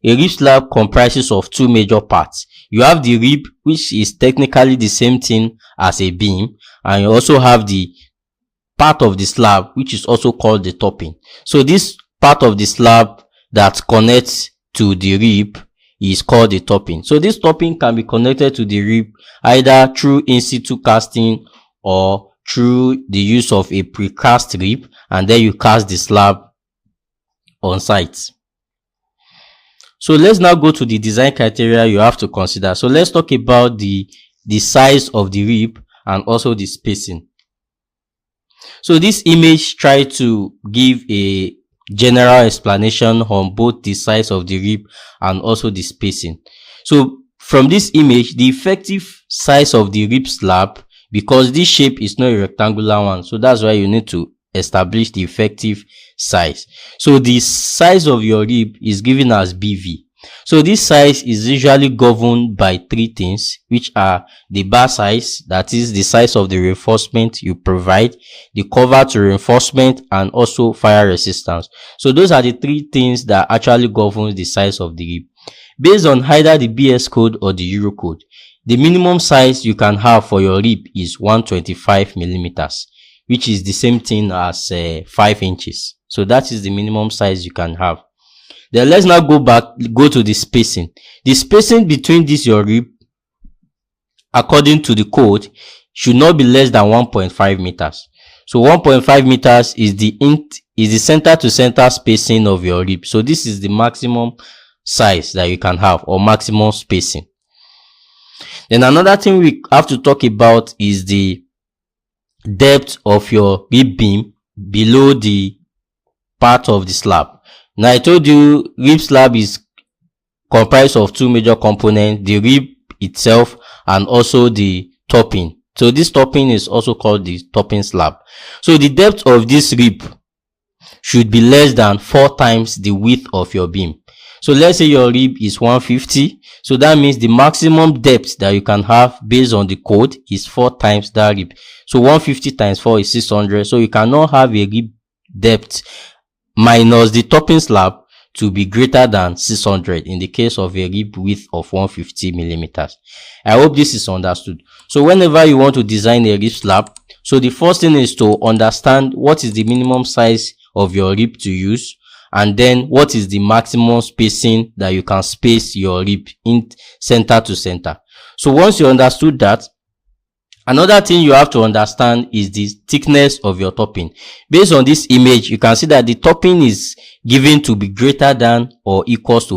a rib slab comprises of two major parts. You have the rib, which is technically the same thing as a beam, and you also have the part of the slab, which is also called the topping. So this part of the slab that connects to the rib is called the topping. So this topping can be connected to the rib either through in situ casting or through the use of a precast rib, and then you cast the slab on site. So let's now go to the design criteria you have to consider. So let's talk about the size of the rib and also the spacing. So this image tries to give a general explanation on both the size of the rib and also the spacing. So from this image, the effective size of the rib slab, because this shape is not a rectangular one, so that's why you need to establish the effective size. So the size of your rib is given as BV. So this size is usually governed by three things, which are the bar size, that is the size of the reinforcement you provide, the cover to reinforcement, and also fire resistance. So those are the three things that actually govern the size of the rib. Based on either the BS code or the Euro code, the minimum size you can have for your rib is 125 millimeters, which is the same thing as 5 inches. So that is the minimum size you can have. Then let's now go to the spacing. The spacing between this your rib, according to the code, should not be less than 1.5 meters. So 1.5 meters is the center to center spacing of your rib. So this is the maximum size that you can have, or maximum spacing. Then another thing we have to talk about is the depth of your rib beam below the part of the slab. Now I told you rib slab is comprised of two major components, the rib itself and also the topping. So this topping is also called the topping slab. So the depth of this rib should be less than 4 times the width of your beam. So let's say your rib is 150. So that means the maximum depth that you can have based on the code is 4 times that rib. So 150 times 4 is 600. So you cannot have a rib depth minus the topping slab to be greater than 600 in the case of a rib width of 150 millimeters. I hope this is understood. So whenever you want to design a rib slab, so the first thing is to understand what is the minimum size of your rib to use, and then what is the maximum spacing that you can space your rib in center to center. So once you understood that, another thing you have to understand is the thickness of your topping. Based on this image, you can see that the topping is given to be greater than or equals to